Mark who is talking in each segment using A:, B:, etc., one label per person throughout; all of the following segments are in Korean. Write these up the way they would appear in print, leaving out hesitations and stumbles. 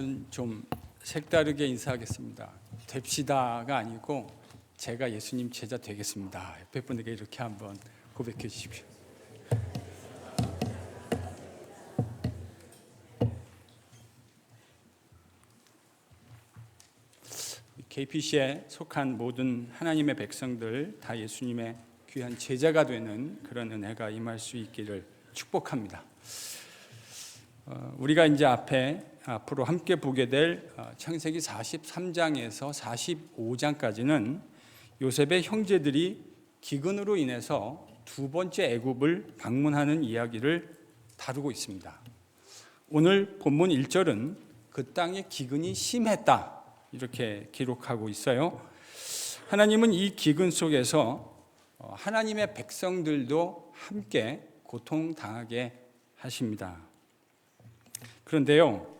A: 오늘은 좀 색다르게 인사하겠습니다. 됩시다가 아니고 제가 예수님 제자 되겠습니다. 옆에 분에게 이렇게 한번 고백해 주십시오. KPC에 속한 모든 하나님의 백성들 다 예수님의 귀한 제자가 되는 그런 은혜가 임할 수 있기를 축복합니다. 우리가 이제 앞으로 함께 보게 될 창세기 43장에서 45장까지는 요셉의 형제들이 기근으로 인해서 두 번째 애굽을 방문하는 이야기를 다루고 있습니다. 오늘 본문 1절은 그 땅의 기근이 심했다 이렇게 기록하고 있어요. 하나님은 이 기근 속에서 하나님의 백성들도 함께 고통당하게 하십니다. 그런데요,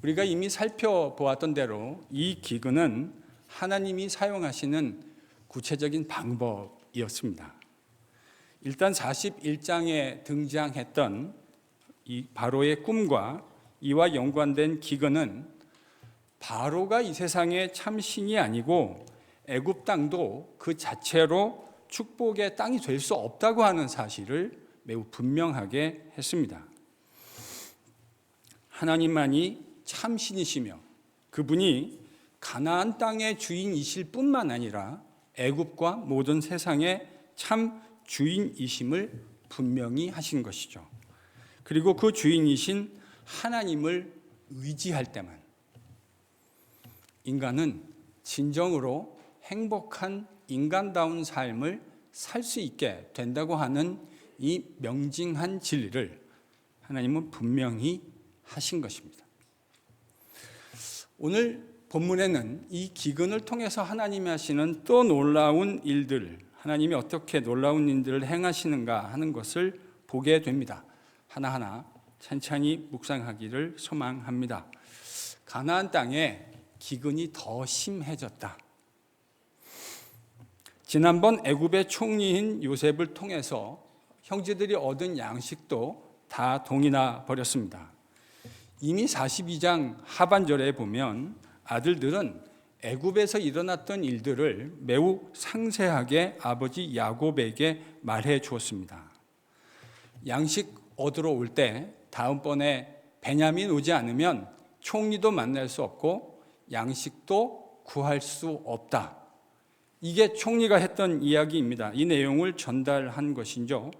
A: 우리가 이미 살펴보았던 대로 이 기근은 하나님이 사용하시는 구체적인 방법이었습니다. 일단 41장에 등장했던 이 바로의 꿈과 이와 연관된 기근은 바로가 이 세상의 참 신이 아니고 애굽 땅도 그 자체로 축복의 땅이 될 수 없다고 하는 사실을 매우 분명하게 했습니다. 하나님만이 참 신이시며 그분이 가나안 땅의 주인이실 뿐만 아니라 애굽과 모든 세상의 참 주인이심을 분명히 하신 것이죠. 그리고 그 주인이신 하나님을 의지할 때만 인간은 진정으로 행복한 인간다운 삶을 살 수 있게 된다고 하는 이 명징한 진리를 하나님은 분명히 하신 것입니다. 오늘 본문에는 이 기근을 통해서 하나님이 하시는 또 놀라운 일들, 하나님이 어떻게 놀라운 일들을 행하시는가 하는 것을 보게 됩니다. 하나하나 천천히 묵상하기를 소망합니다. 가나안 땅에 기근이 더 심해졌다. 지난번 애굽의 총리인 요셉을 통해서 형제들이 얻은 양식도 다 동이나 버렸습니다. 이미 42장 하반절에 보면 아들들은 애굽에서 일어났던 일들을 매우 상세하게 아버지 야곱에게 말해 주었습니다. 양식 얻으러 올 때 다음번에 베냐민 오지 않으면 총리도 만날 수 없고 양식도 구할 수 없다. 이게 총리가 했던 이야기입니다. 이 내용을 전달한 것이죠.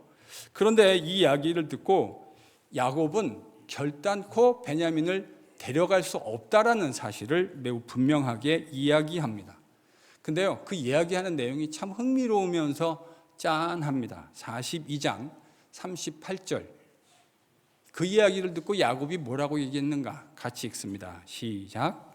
A: 그런데 이 이야기를 듣고 야곱은 결단코 베냐민을 데려갈 수 없다라는 사실을 매우 분명하게 이야기합니다. 근데요, 그 이야기하는 내용이 참 흥미로우면서 짠합니다. 42장 38절. 그 이야기를 듣고 야곱이 뭐라고 얘기했는가? 같이 읽습니다. 시작.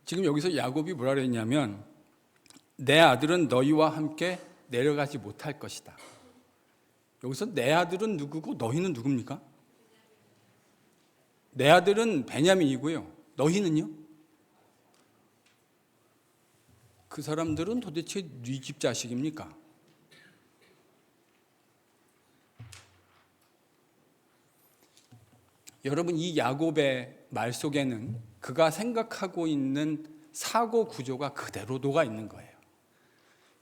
A: 지금 여기서 야곱이 뭐라 그랬냐면 내 아들은 너희와 함께 내려가지 못할 것이다. 여기서 내 아들은 누구고 너희는 누굽니까? 내 아들은 베냐민이고요. 너희는요? 그 사람들은 도대체 네 집 자식입니까? 여러분, 이 야곱의 말 속에는 그가 생각하고 있는 사고 구조가 그대로 녹아 있는 거예요.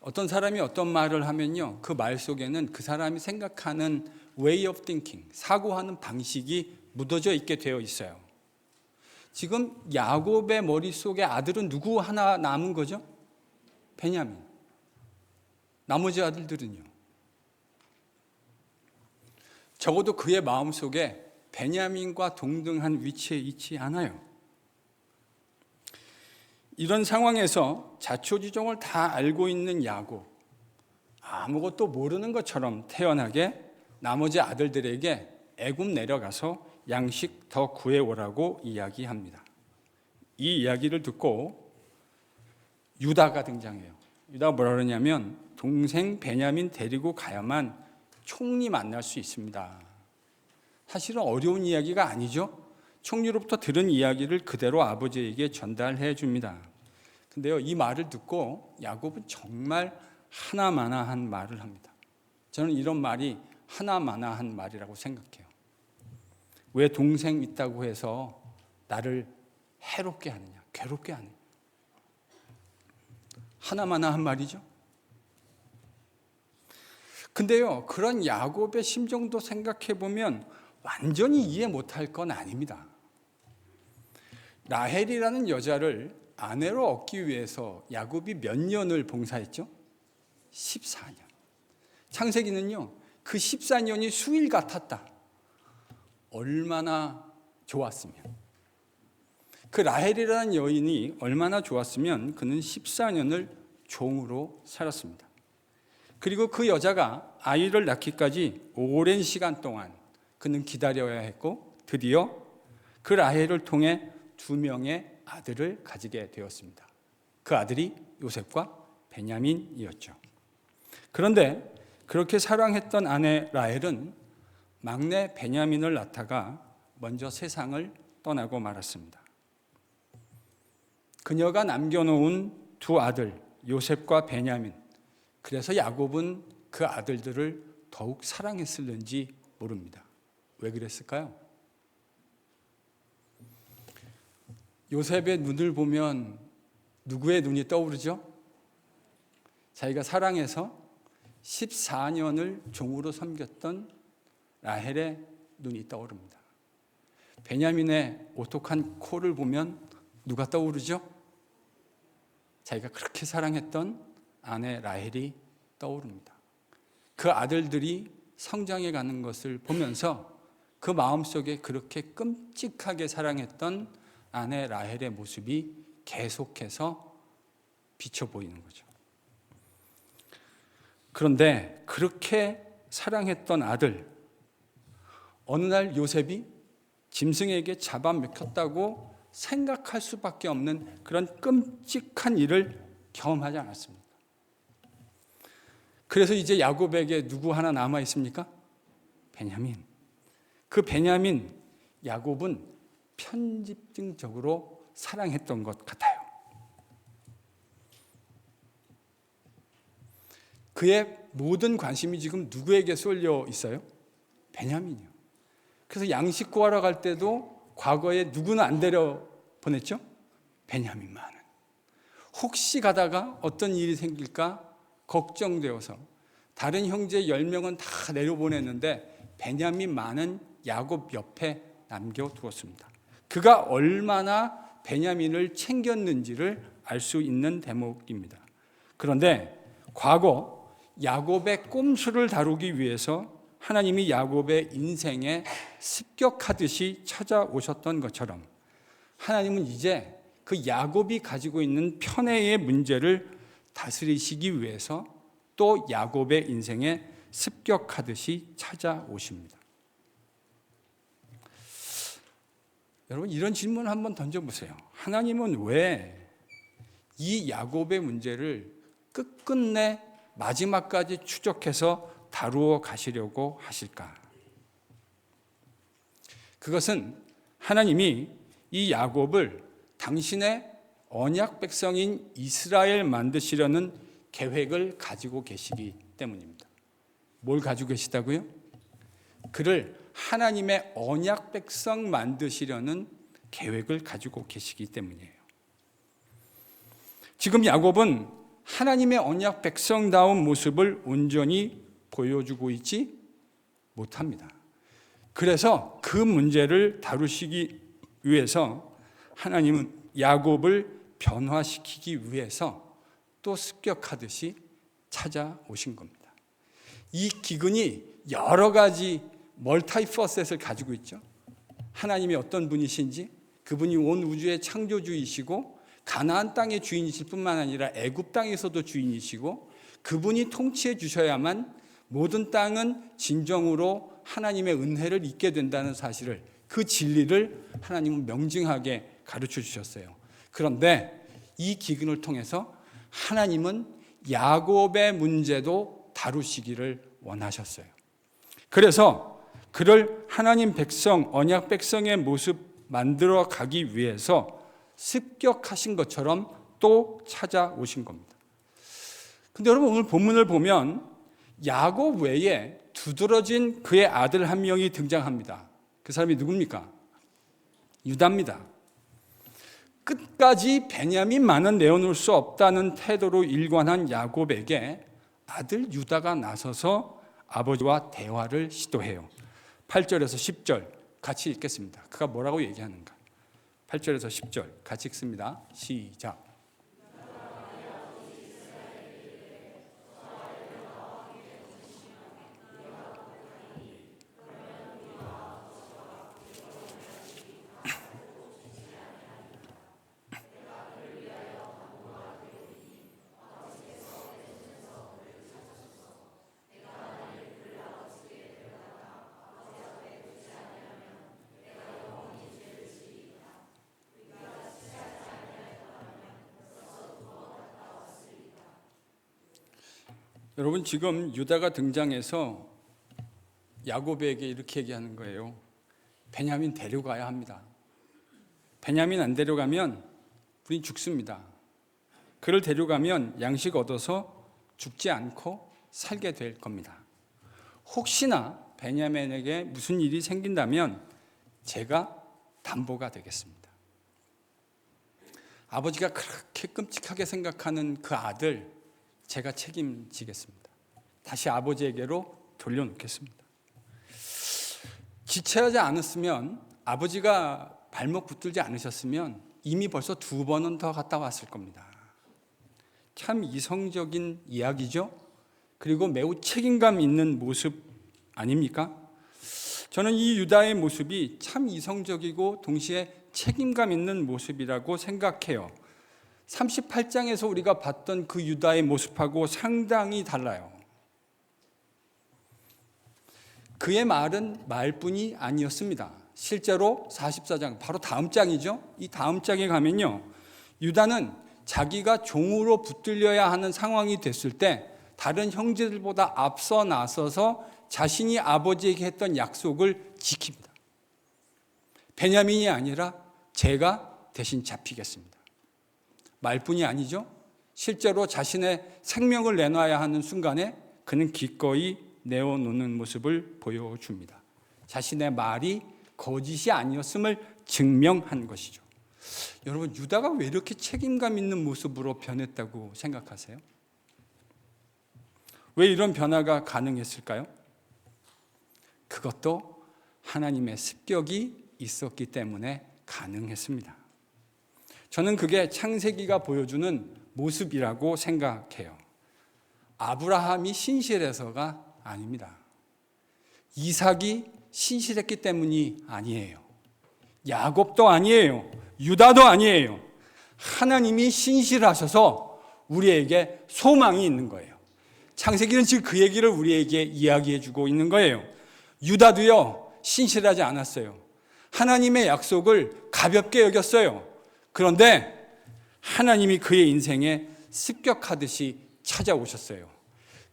A: 어떤 사람이 어떤 말을 하면요, 그 말 속에는 그 사람이 생각하는 way of thinking, 사고하는 방식이 묻어져 있게 되어 있어요. 지금 야곱의 머릿속에 아들은 누구 하나 남은 거죠? 베냐민. 나머지 아들들은요? 적어도 그의 마음속에 베냐민과 동등한 위치에 있지 않아요. 이런 상황에서 자초지종을 다 알고 있는 야곱, 아무것도 모르는 것처럼 태연하게 나머지 아들들에게 애굽 내려가서 양식 더 구해오라고 이야기합니다. 이 이야기를 듣고 유다가 등장해요. 유다가 뭐라 그러냐면 동생 베냐민 데리고 가야만 총리 만날 수 있습니다. 사실은 어려운 이야기가 아니죠. 총리로부터 들은 이야기를 그대로 아버지에게 전달해 줍니다. 근데요, 이 말을 듣고 야곱은 정말 하나마나한 말을 합니다. 저는 이런 말이 하나마나한 말이라고 생각해요. 왜 동생 있다고 해서 나를 해롭게 하느냐, 괴롭게 하느냐. 하나마나한 말이죠. 근데요, 그런 야곱의 심정도 생각해 보면 완전히 이해 못할 건 아닙니다. 라헬이라는 여자를 아내로 얻기 위해서 야곱이 몇 년을 봉사했죠? 14년. 창세기는요, 그 14년이 수일 같았다. 얼마나 좋았으면. 그 라헬이라는 여인이 얼마나 좋았으면 그는 14년을 종으로 살았습니다. 그리고 그 여자가 아이를 낳기까지 오랜 시간 동안 그는 기다려야 했고, 드디어 그 라헬을 통해 2명의 아들을 가지게 되었습니다. 그 아들이 요셉과 베냐민이었죠. 그런데 그렇게 사랑했던 아내 라헬은 막내 베냐민을 낳다가 먼저 세상을 떠나고 말았습니다. 그녀가 남겨놓은 2 아들 요셉과 베냐민, 그래서 야곱은 그 아들들을 더욱 사랑했을는지 모릅니다. 왜 그랬을까요? 요셉의 눈을 보면 누구의 눈이 떠오르죠? 자기가 사랑해서 14년을 종으로 섬겼던 라헬의 눈이 떠오릅니다. 베냐민의 오똑한 코를 보면 누가 떠오르죠? 자기가 그렇게 사랑했던 아내 라헬이 떠오릅니다. 그 아들들이 성장해 가는 것을 보면서 그 마음속에 그렇게 끔찍하게 사랑했던 아내 라헬의 모습이 계속해서 비쳐 보이는 거죠. 그런데 그렇게 사랑했던 아들, 어느 날 요셉이 짐승에게 잡아먹혔다고 생각할 수밖에 없는 그런 끔찍한 일을 경험하지 않았습니다. 그래서 이제 야곱에게 누구 하나 남아 있습니까? 베냐민. 그 베냐민, 야곱은 편집증적으로 사랑했던 것 같아요. 그의 모든 관심이 지금 누구에게 쏠려 있어요? 베냐민이요. 그래서 양식 구하러 갈 때도 과거에 누구는 안 데려 보냈죠? 베냐민만은. 혹시 가다가 어떤 일이 생길까 걱정되어서 다른 형제 10명은 다 내려보냈는데 베냐민만은 야곱 옆에 남겨두었습니다. 그가 얼마나 베냐민을 챙겼는지를 알 수 있는 대목입니다. 그런데 과거 야곱의 꼼수를 다루기 위해서 하나님이 야곱의 인생에 습격하듯이 찾아오셨던 것처럼 하나님은 이제 그 야곱이 가지고 있는 편애의 문제를 다스리시기 위해서 또 야곱의 인생에 습격하듯이 찾아오십니다. 여러분, 이런 질문을 한번 던져보세요. 하나님은 왜 이 야곱의 문제를 끝끝내 마지막까지 추적해서 다루어 가시려고 하실까? 그것은 하나님이 이 야곱을 당신의 언약 백성인 이스라엘 만드시려는 계획을 가지고 계시기 때문입니다. 뭘 가지고 계시다고요? 그를 하나님의 언약 백성 만드시려는 계획을 가지고 계시기 때문이에요. 지금 야곱은 하나님의 언약 백성다운 모습을 온전히 보여주고 있지 못합니다. 그래서 그 문제를 다루시기 위해서 하나님은 야곱을 변화시키기 위해서 또 습격하듯이 찾아오신 겁니다. 이 기근이 여러 가지 멀티퍼셋을 가지고 있죠. 하나님이 어떤 분이신지, 그분이 온 우주의 창조주이시고 가나안 땅의 주인이실 뿐만 아니라 애굽 땅에서도 주인이시고 그분이 통치해 주셔야만 모든 땅은 진정으로 하나님의 은혜를 입게 된다는 사실을, 그 진리를 하나님은 명징하게 가르쳐 주셨어요. 그런데 이 기근을 통해서 하나님은 야곱의 문제도 다루시기를 원하셨어요. 그래서 그를 하나님 백성, 언약 백성의 모습 만들어 가기 위해서 습격하신 것처럼 또 찾아오신 겁니다. 근데 여러분, 오늘 본문을 보면 야곱 외에 두드러진 그의 아들 한 명이 등장합니다. 그 사람이 누굽니까? 유다입니다. 끝까지 베냐민만은 내어놓을 수 없다는 태도로 일관한 야곱에게 아들 유다가 나서서 아버지와 대화를 시도해요. 8절에서 10절 같이 읽겠습니다. 그가 뭐라고 얘기하는가? 8절에서 10절 같이 읽습니다. 시작. 여러분, 지금 유다가 등장해서 야곱에게 이렇게 얘기하는 거예요. 베냐민 데려가야 합니다. 베냐민 안 데려가면 우린 죽습니다. 그를 데려가면 양식 얻어서 죽지 않고 살게 될 겁니다. 혹시나 베냐민에게 무슨 일이 생긴다면 제가 담보가 되겠습니다. 아버지가 그렇게 끔찍하게 생각하는 그 아들 제가 책임지겠습니다. 다시 아버지에게로 돌려놓겠습니다. 지체하지 않았으면, 아버지가 발목 붙들지 않으셨으면 이미 벌써 2번은 더 갔다 왔을 겁니다. 참 이성적인 이야기죠. 그리고 매우 책임감 있는 모습 아닙니까? 저는 이 유다의 모습이 참 이성적이고 동시에 책임감 있는 모습이라고 생각해요. 38장에서 우리가 봤던 그 유다의 모습하고 상당히 달라요. 그의 말은 말뿐이 아니었습니다. 실제로 44장, 바로 다음 장이죠. 이 다음 장에 가면요, 유다는 자기가 종으로 붙들려야 하는 상황이 됐을 때 다른 형제들보다 앞서 나서서 자신이 아버지에게 했던 약속을 지킵니다. 베냐민이 아니라 제가 대신 잡히겠습니다. 말뿐이 아니죠. 실제로 자신의 생명을 내놔야 하는 순간에 그는 기꺼이 내어놓는 모습을 보여줍니다. 자신의 말이 거짓이 아니었음을 증명한 것이죠. 여러분, 유다가 왜 이렇게 책임감 있는 모습으로 변했다고 생각하세요? 왜 이런 변화가 가능했을까요? 그것도 하나님의 습격이 있었기 때문에 가능했습니다. 저는 그게 창세기가 보여주는 모습이라고 생각해요. 아브라함이 신실해서가 아닙니다. 이삭이 신실했기 때문이 아니에요. 야곱도 아니에요. 유다도 아니에요. 하나님이 신실하셔서 우리에게 소망이 있는 거예요. 창세기는 지금 그 얘기를 우리에게 이야기해 주고 있는 거예요. 유다도요, 신실하지 않았어요. 하나님의 약속을 가볍게 여겼어요. 그런데 하나님이 그의 인생에 습격하듯이 찾아오셨어요.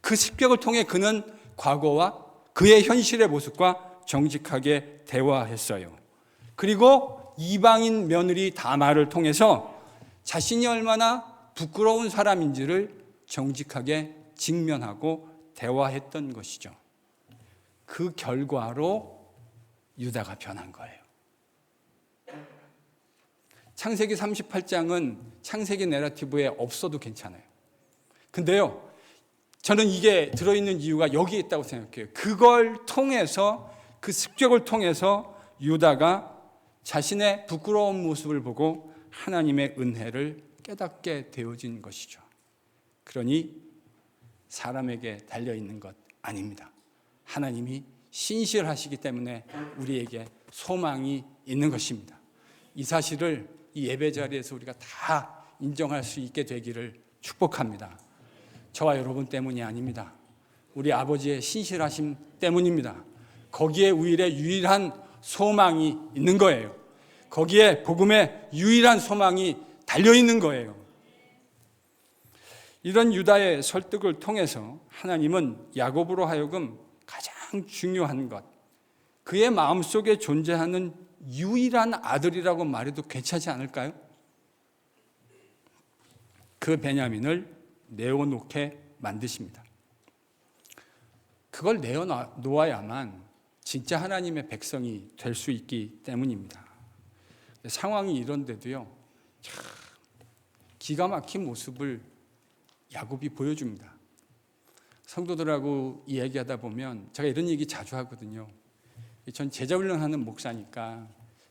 A: 그 습격을 통해 그는 과거와 그의 현실의 모습과 정직하게 대화했어요. 그리고 이방인 며느리 다말을 통해서 자신이 얼마나 부끄러운 사람인지를 정직하게 직면하고 대화했던 것이죠. 그 결과로 유다가 변한 거예요. 창세기 38장은 창세기 내러티브에 없어도 괜찮아요. 근데요, 저는 이게 들어있는 이유가 여기에 있다고 생각해요. 그걸 통해서, 그 습격을 통해서 유다가 자신의 부끄러운 모습을 보고 하나님의 은혜를 깨닫게 되어진 것이죠. 그러니 사람에게 달려있는 것 아닙니다. 하나님이 신실하시기 때문에 우리에게 소망이 있는 것입니다. 이 사실을 이 예배 자리에서 우리가 다 인정할 수 있게 되기를 축복합니다. 저와 여러분 때문이 아닙니다. 우리 아버지의 신실하심 때문입니다. 거기에 우리의 유일한 소망이 있는 거예요. 거기에 복음의 유일한 소망이 달려있는 거예요. 이런 유다의 설득을 통해서 하나님은 야곱으로 하여금 가장 중요한 것, 그의 마음속에 존재하는 유일한 아들이라고 말해도 괜찮지 않을까요? 그 베냐민을 내어놓게 만드십니다. 그걸 내어놓아야만 진짜 하나님의 백성이 될 수 있기 때문입니다. 상황이 이런데도요, 참 기가 막힌 모습을 야곱이 보여줍니다. 성도들하고 이야기하다 보면 제가 이런 얘기 자주 하거든요. 전 제자훈련하는 목사니까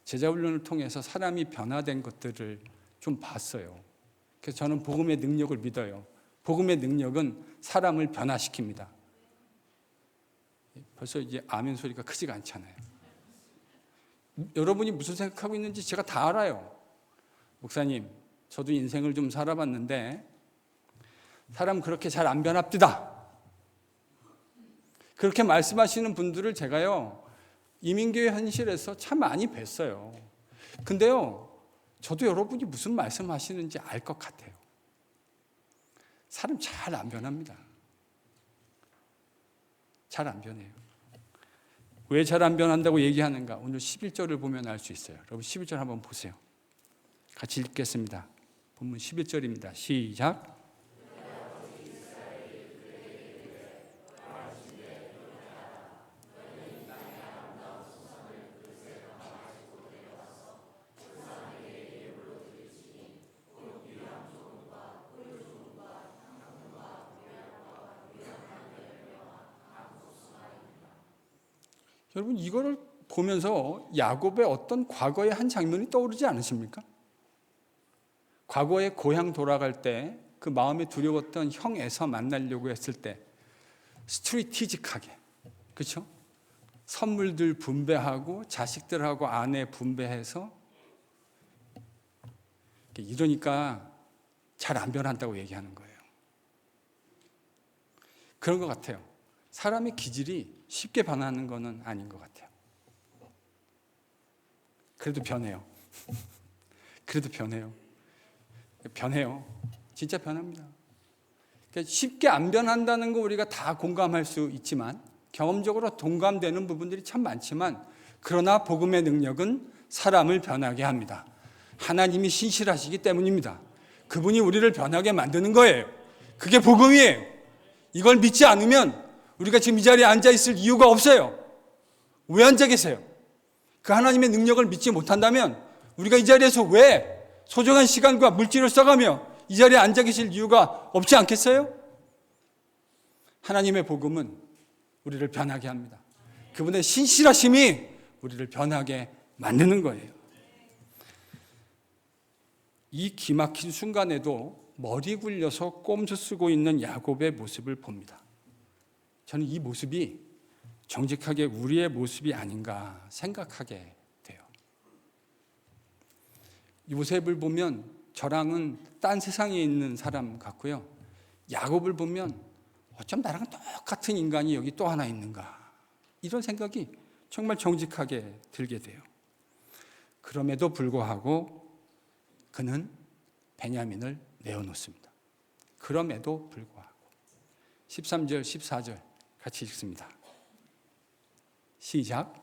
A: 제자훈련을 통해서 사람이 변화된 것들을 좀 봤어요. 그래서 저는 복음의 능력을 믿어요. 복음의 능력은 사람을 변화시킵니다. 벌써 이제 아멘 소리가 크지가 않잖아요. 여러분이 무슨 생각하고 있는지 제가 다 알아요. 목사님, 저도 인생을 좀 살아봤는데 사람 그렇게 잘 안 변합디다. 그렇게 말씀하시는 분들을 제가요, 이민교회 현실에서 참 많이 뵀어요. 근데요, 저도 여러분이 무슨 말씀하시는지 알 것 같아요. 사람 잘 안 변합니다. 잘 안 변해요. 왜 잘 안 변한다고 얘기하는가? 오늘 11절을 보면 알 수 있어요. 여러분 11절 한번 보세요. 같이 읽겠습니다. 본문 11절입니다. 시작. 여러분 이거를 보면서 야곱의 어떤 과거의 한 장면이 떠오르지 않으십니까? 과거에 고향 돌아갈 때 그 마음에 두려웠던 형 에서 만나려고 했을 때 스트레티직하게, 그렇죠? 선물들 분배하고 자식들하고 아내 분배해서, 이러니까 잘 안 변한다고 얘기하는 거예요. 그런 것 같아요. 사람의 기질이 쉽게 변하는 것은 아닌 것 같아요. 그래도 변해요. 그래도 변해요. 진짜 변합니다. 그러니까 쉽게 안 변한다는 거 우리가 다 공감할 수 있지만, 경험적으로 동감되는 부분들이 참 많지만, 그러나 복음의 능력은 사람을 변하게 합니다. 하나님이 신실하시기 때문입니다. 그분이 우리를 변하게 만드는 거예요. 그게 복음이에요. 이걸 믿지 않으면 우리가 지금 이 자리에 앉아 있을 이유가 없어요. 왜 앉아 계세요? 그 하나님의 능력을 믿지 못한다면 우리가 이 자리에서 왜 소중한 시간과 물질을 써가며 이 자리에 앉아 계실 이유가 없지 않겠어요? 하나님의 복음은 우리를 변하게 합니다. 그분의 신실하심이 우리를 변하게 만드는 거예요. 이 기막힌 순간에도 머리 굴려서 꼼수 쓰고 있는 야곱의 모습을 봅니다. 저는 이 모습이 정직하게 우리의 모습이 아닌가 생각하게 돼요. 요셉을 보면 저랑은 딴 세상에 있는 사람 같고요. 야곱을 보면 어쩜 나랑 똑같은 인간이 여기 또 하나 있는가, 이런 생각이 정말 정직하게 들게 돼요. 그럼에도 불구하고 그는 베냐민을 내어놓습니다. 그럼에도 불구하고 13절 14절 같이 읽습니다. 시작.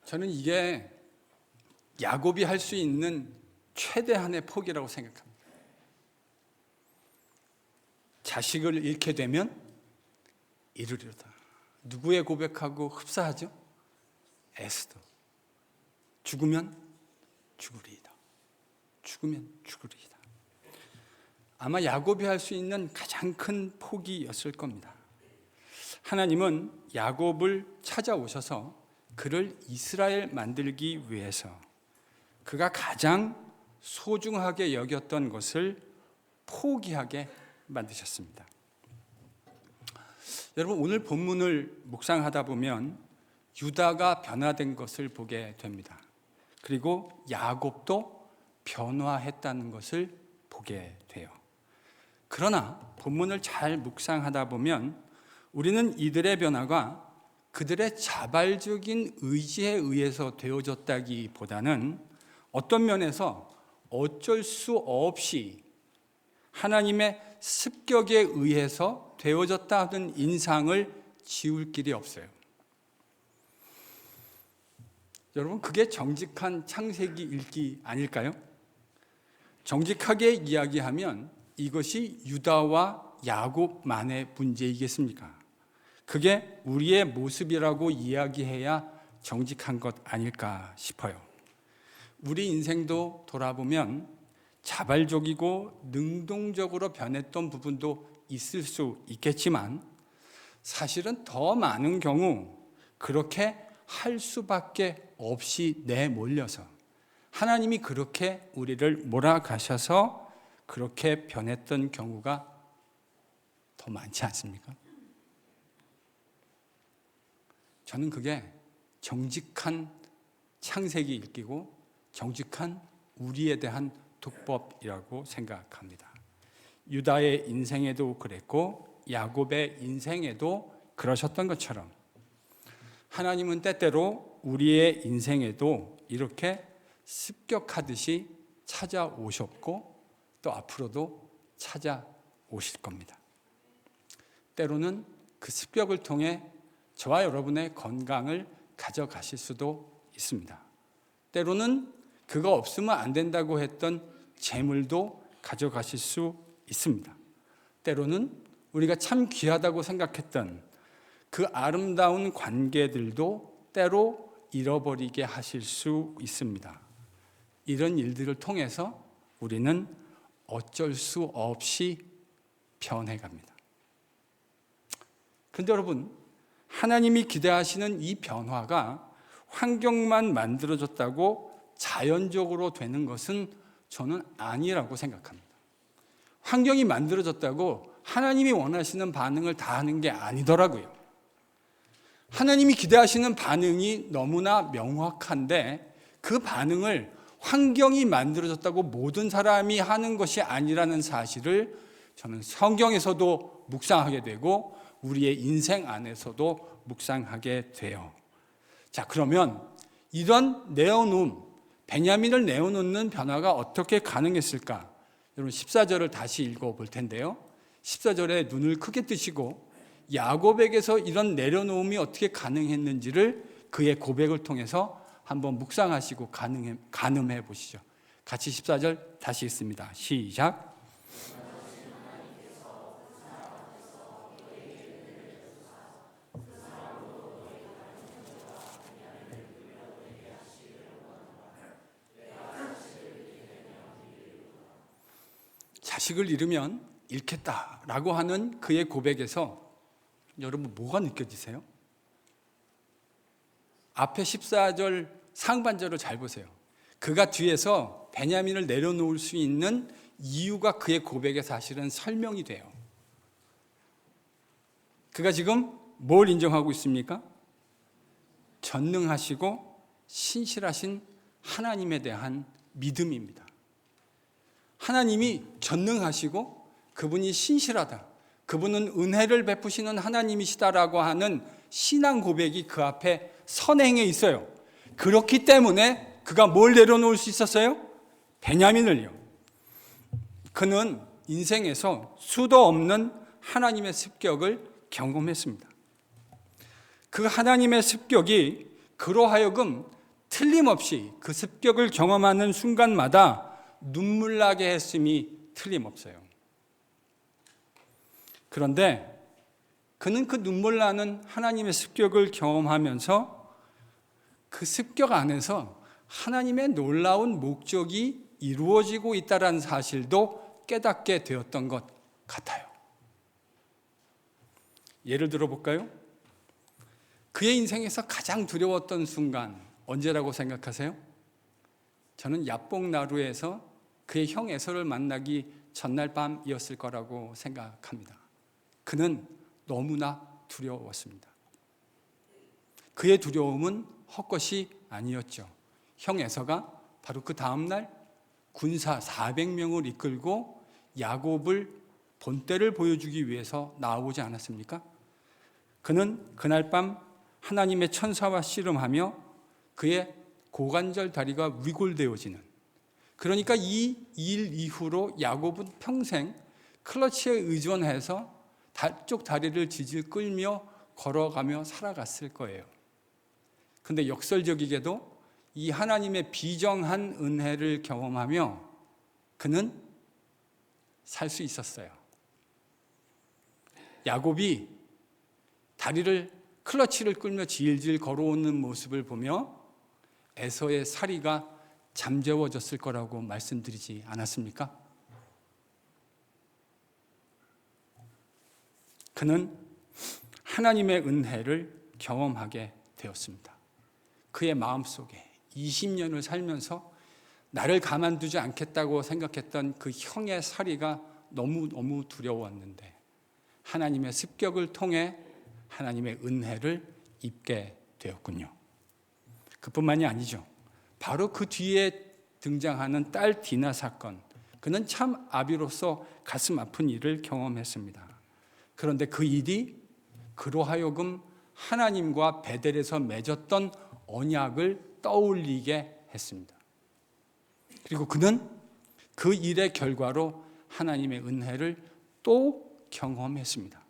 A: 저는 이게 야곱이 할 수 있는 최대한의 포기라고 생각합니다. 자식을 잃게 되면 이르리로다. 누구의 고백하고 흡사하죠? 에스더. 죽으면 죽으리이다. 죽으면 죽으리이다. 아마 야곱이 할 수 있는 가장 큰 포기였을 겁니다. 하나님은 야곱을 찾아오셔서 그를 이스라엘 만들기 위해서 그가 가장 소중하게 여겼던 것을 포기하게 만드셨습니다. 여러분, 오늘 본문을 묵상하다 보면 유다가 변화된 것을 보게 됩니다. 그리고 야곱도 변화했다는 것을 보게 돼요. 그러나 본문을 잘 묵상하다 보면 우리는 이들의 변화가 그들의 자발적인 의지에 의해서 되어졌다기보다는 어떤 면에서 어쩔 수 없이 하나님의 습격에 의해서 되어졌다 하는 인상을 지울 길이 없어요. 여러분, 그게 정직한 창세기 읽기 아닐까요? 정직하게 이야기하면 이것이 유다와 야곱만의 문제이겠습니까? 그게 우리의 모습이라고 이야기해야 정직한 것 아닐까 싶어요. 우리 인생도 돌아보면 자발적이고 능동적으로 변했던 부분도 있을 수 있겠지만 사실은 더 많은 경우 그렇게 할 수밖에 없이 내몰려서 하나님이 그렇게 우리를 몰아가셔서 그렇게 변했던 경우가 더 많지 않습니까? 저는 그게 정직한 창세기 읽기고 정직한 우리에 대한 독법이라고 생각합니다. 유다의 인생에도 그랬고 야곱의 인생에도 그러셨던 것처럼 하나님은 때때로 우리의 인생에도 이렇게 습격하듯이 찾아오셨고 또 앞으로도 찾아오실 겁니다. 때로는 그 습격을 통해 저와 여러분의 건강을 가져가실 수도 있습니다. 때로는 그거 없으면 안 된다고 했던 재물도 가져가실 수 있습니다. 때로는 우리가 참 귀하다고 생각했던 그 아름다운 관계들도 때로 잃어버리게 하실 수 있습니다. 이런 일들을 통해서 우리는 어쩔 수 없이 변해갑니다. 그런데 여러분, 하나님이 기대하시는 이 변화가 환경만 만들어졌다고 자연적으로 되는 것은 저는 아니라고 생각합니다. 환경이 만들어졌다고 하나님이 원하시는 반응을 다 하는 게 아니더라고요. 하나님이 기대하시는 반응이 너무나 명확한데 그 반응을 환경이 만들어졌다고 모든 사람이 하는 것이 아니라는 사실을 저는 성경에서도 묵상하게 되고 우리의 인생 안에서도 묵상하게 돼요. 자, 그러면 이런 베냐민을 내어놓는 변화가 어떻게 가능했을까? 여러분 14절을 다시 읽어볼 텐데요. 14절에 눈을 크게 뜨시고 야곱에게서 이런 내려놓음이 어떻게 가능했는지를 그의 고백을 통해서 한번 묵상하시고 가늠해 보시죠. 같이 14절 다시 읽습니다. 시작. 자식을 잃으면 잃겠다라고 하는 그의 고백에서 여러분 뭐가 느껴지세요? 앞에 14절 상반절을 잘 보세요. 그가 뒤에서 베냐민을 내려놓을 수 있는 이유가 그의 고백에 사실은 설명이 돼요. 그가 지금 뭘 인정하고 있습니까? 전능하시고 신실하신 하나님에 대한 믿음입니다. 하나님이 전능하시고 그분이 신실하다, 그분은 은혜를 베푸시는 하나님이시다라고 하는 신앙 고백이 그 앞에 선행해 있어요. 그렇기 때문에 그가 뭘 내려놓을 수 있었어요? 베냐민을요. 그는 인생에서 수도 없는 하나님의 습격을 경험했습니다. 그 하나님의 습격이 그로 하여금 틀림없이 그 습격을 경험하는 순간마다 눈물 나게 했음이 틀림없어요. 그런데 그는 그 눈물 나는 하나님의 습격을 경험하면서 그 습격 안에서 하나님의 놀라운 목적이 이루어지고 있다는 사실도 깨닫게 되었던 것 같아요. 예를 들어 볼까요? 그의 인생에서 가장 두려웠던 순간 언제라고 생각하세요? 저는 야복나루에서 그의 형 에서를 만나기 전날 밤이었을 거라고 생각합니다. 그는 너무나 두려웠습니다. 그의 두려움은 헛것이 아니었죠. 형 에서가 바로 그 다음날 군사 400명을 이끌고 야곱을 본때를 보여주기 위해서 나오지 않았습니까? 그는 그날 밤 하나님의 천사와 씨름하며 그의 고관절 다리가 위골되어지는, 그러니까 이 일 이후로 야곱은 평생 클러치에 의존해서 쪽 다리를 질질 끌며 걸어가며 살아갔을 거예요. 그런데 역설적이게도 이 하나님의 비정한 은혜를 경험하며 그는 살 수 있었어요. 야곱이 다리를 클러치를 끌며 질질 걸어오는 모습을 보며 에서의 사리가 잠재워졌을 거라고 말씀드리지 않았습니까? 그는 하나님의 은혜를 경험하게 되었습니다. 그의 마음속에 20년을 살면서 나를 가만두지 않겠다고 생각했던 그 형의 사리가 너무너무 두려웠는데 하나님의 습격을 통해 하나님의 은혜를 입게 되었군요. 그뿐만이 아니죠. 바로 그 뒤에 등장하는 딸 디나 사건, 그는 참 아비로서 가슴 아픈 일을 경험했습니다. 그런데 그 일이 그로 하여금 하나님과 베델에서 맺었던 언약을 떠올리게 했습니다. 그리고 그는 그 일의 결과로 하나님의 은혜를 또 경험했습니다.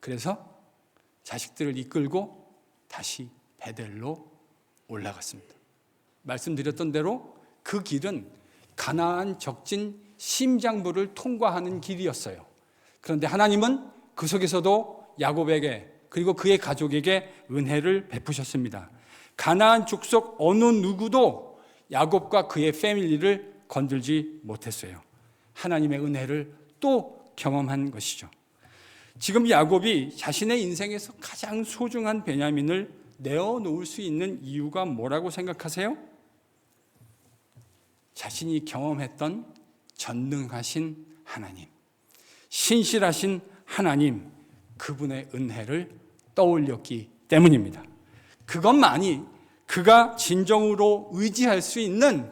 A: 그래서 자식들을 이끌고 다시 베델로 올라갔습니다. 말씀드렸던 대로 그 길은 가나안 적진 심장부를 통과하는 길이었어요. 그런데 하나님은 그 속에서도 야곱에게 그리고 그의 가족에게 은혜를 베푸셨습니다. 가나안 족속 어느 누구도 야곱과 그의 패밀리를 건들지 못했어요. 하나님의 은혜를 또 경험한 것이죠. 지금 야곱이 자신의 인생에서 가장 소중한 베냐민을 내어놓을 수 있는 이유가 뭐라고 생각하세요? 자신이 경험했던 전능하신 하나님, 신실하신 하나님, 그분의 은혜를 떠올렸기 때문입니다. 그것만이 그가 진정으로 의지할 수 있는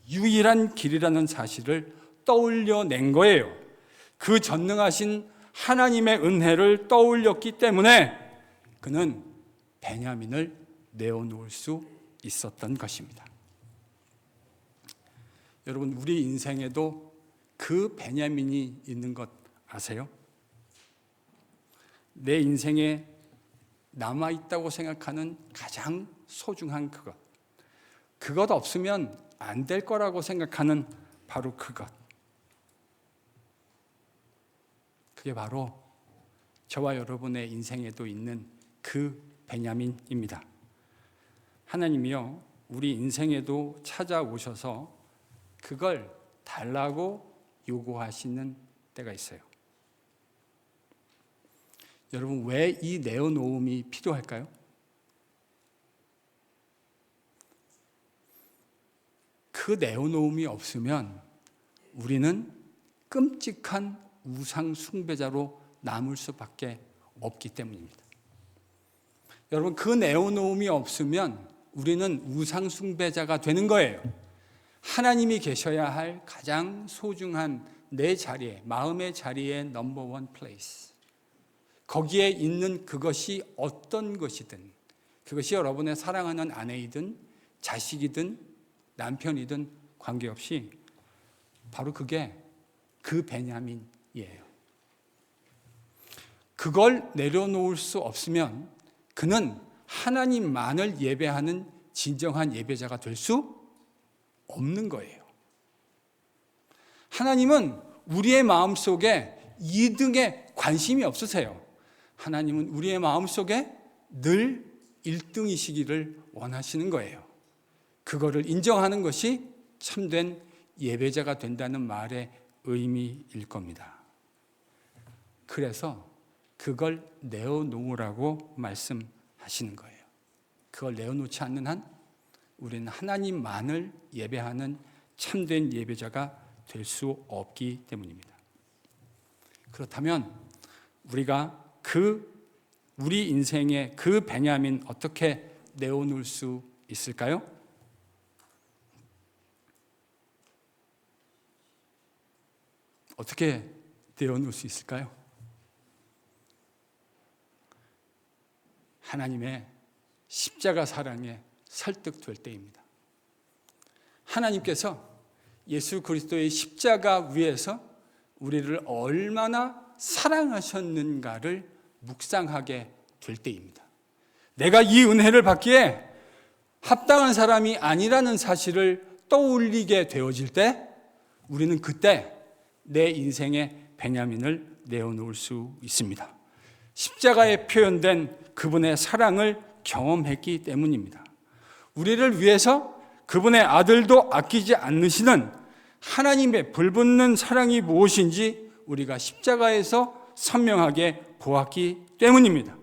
A: 유일한 길이라는 사실을 떠올려낸 거예요. 그 전능하신 하나님의 은혜를 떠올렸기 때문에 그는 베냐민을 내어놓을 수 있었던 것입니다. 여러분, 우리 인생에도 그 베냐민이 있는 것 아세요? 내 인생에 남아있다고 생각하는 가장 소중한 그것, 그것 없으면 안 될 거라고 생각하는 바로 그것, 그게 바로 저와 여러분의 인생에도 있는 그 베냐민입니다. 하나님이요, 우리 인생에도 찾아오셔서 그걸 달라고 요구하시는 때가 있어요. 여러분, 왜 이 내어놓음이 필요할까요? 그 내어놓음이 없으면 우리는 끔찍한 우상 숭배자로 남을 수밖에 없기 때문입니다. 여러분, 그 내어놓음이 없으면 우리는 우상 숭배자가 되는 거예요. 하나님이 계셔야 할 가장 소중한 내 자리에, 마음의 자리에 넘버원 플레이스, 거기에 있는 그것이 어떤 것이든, 그것이 여러분의 사랑하는 아내이든 자식이든 남편이든 관계없이 바로 그게 그 베냐민이에요. 그걸 내려놓을 수 없으면 그는 하나님만을 예배하는 진정한 예배자가 될 수 없는 거예요. 하나님은 우리의 마음속에 2등에 관심이 없으세요. 하나님은 우리의 마음속에 늘 1등이시기를 원하시는 거예요. 그거를 인정하는 것이 참된 예배자가 된다는 말의 의미일 겁니다. 그래서 그걸 내어놓으라고 말씀하시는 거예요. 그걸 내어놓지 않는 한 우리는 하나님만을 예배하는 참된 예배자가 될 수 없기 때문입니다. 그렇다면 우리가 우리 인생의 그 베냐민 어떻게 내어놓을 수 있을까요? 어떻게 내어놓을 수 있을까요? 하나님의 십자가 사랑에 설득될 때입니다. 하나님께서 예수 그리스도의 십자가 위에서 우리를 얼마나 사랑하셨는가를 묵상하게 될 때입니다. 내가 이 은혜를 받기에 합당한 사람이 아니라는 사실을 떠올리게 되어질 때 우리는 그때 내 인생의 베냐민을 내어놓을 수 있습니다. 십자가에 표현된 그분의 사랑을 경험했기 때문입니다. 우리를 위해서 그분의 아들도 아끼지 않으시는 하나님의 불붙는 사랑이 무엇인지 우리가 십자가에서 선명하게 보았기 때문입니다.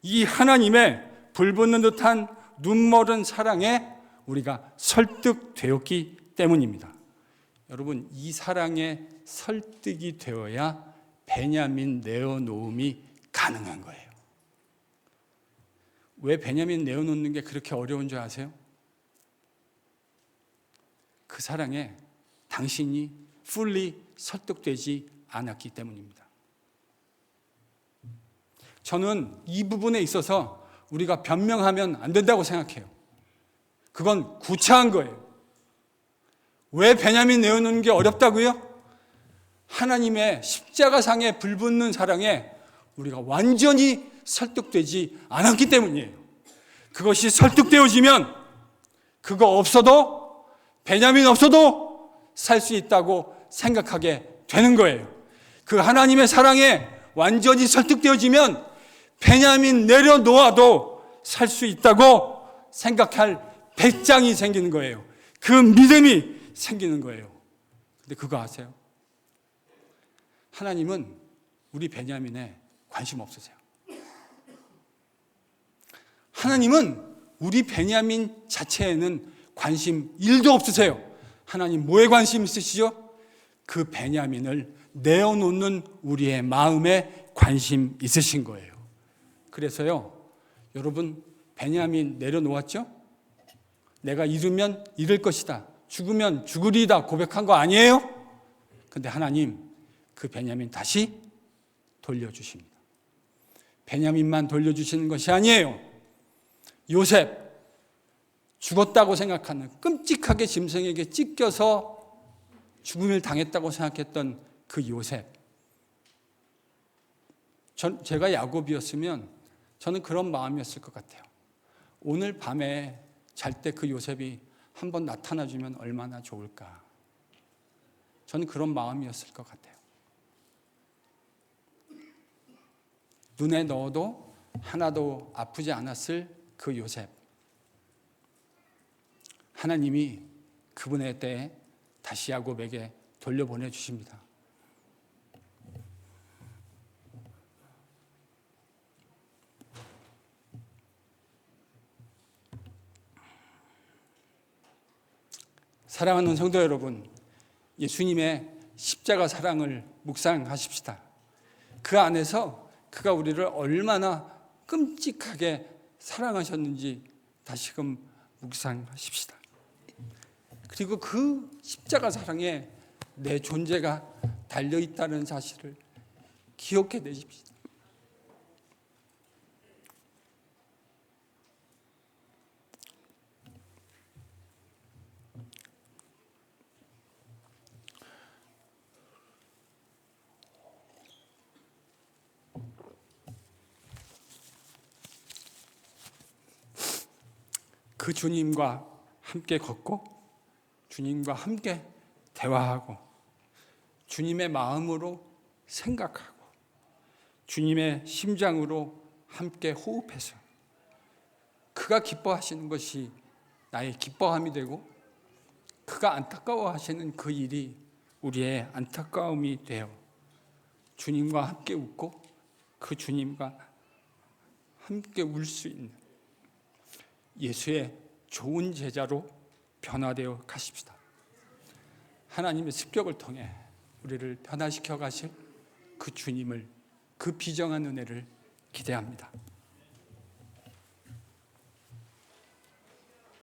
A: 이 하나님의 불붙는 듯한 눈멀은 사랑에 우리가 설득되었기 때문입니다. 여러분, 이 사랑에 설득이 되어야 베냐민 내어놓음이 가능한 거예요. 왜 베냐민 내어놓는 게 그렇게 어려운 줄 아세요? 그 사랑에 당신이 fully 설득되지 않았기 때문입니다. 저는 이 부분에 있어서 우리가 변명하면 안 된다고 생각해요. 그건 구차한 거예요. 왜 베냐민 내어놓는 게 어렵다고요? 하나님의 십자가상에 불붙는 사랑에 우리가 완전히 설득되지 않았기 때문이에요. 그것이 설득되어지면 그거 없어도, 베냐민 없어도 살 수 있다고 생각하게 되는 거예요. 그 하나님의 사랑에 완전히 설득되어지면 베냐민 내려놓아도 살 수 있다고 생각할 배짱이 생기는 거예요. 그 믿음이 생기는 거예요. 근데 그거 아세요? 하나님은 우리 베냐민에 관심 없으세요. 하나님은 우리 베냐민 자체에는 관심 1도 없으세요. 하나님 뭐에 관심 있으시죠? 그 베냐민을 내어놓는 우리의 마음에 관심 있으신 거예요. 그래서요, 여러분, 베냐민 내려놓았죠? 내가 잃으면 잃을 것이다, 죽으면 죽으리다 고백한 거 아니에요? 근데 하나님 그 베냐민 다시 돌려주십니다. 베냐민만 돌려주시는 것이 아니에요. 요셉, 죽었다고 생각하는, 끔찍하게 짐승에게 찢겨서 죽음을 당했다고 생각했던 그 요셉, 제가 야곱이었으면 저는 그런 마음이었을 것 같아요. 오늘 밤에 잘 때 그 요셉이 한번 나타나주면 얼마나 좋을까. 저는 그런 마음이었을 것 같아요. 눈에 넣어도 하나도 아프지 않았을 그 요셉, 하나님이 그분의 때에 다시 야곱에게 돌려보내주십니다. 사랑하는 성도 여러분, 예수님의 십자가 사랑을 묵상하십시다. 그 안에서 그가 우리를 얼마나 끔찍하게 사랑하셨는지 다시금 묵상하십시다. 그리고 그 십자가 사랑에 내 존재가 달려있다는 사실을 기억해 내십시다. 그 주님과 함께 걷고 주님과 함께 대화하고 주님의 마음으로 생각하고 주님의 심장으로 함께 호흡해서 그가 기뻐하시는 것이 나의 기뻐함이 되고 그가 안타까워하시는 그 일이 우리의 안타까움이 되어 주님과 함께 웃고 그 주님과 함께 울 수 있는 예수의 좋은 제자로 변화되어 가십시다. 하나님의 습격을 통해 우리를 변화시켜 가실 그 주님을, 그 비정한 은혜를 기대합니다.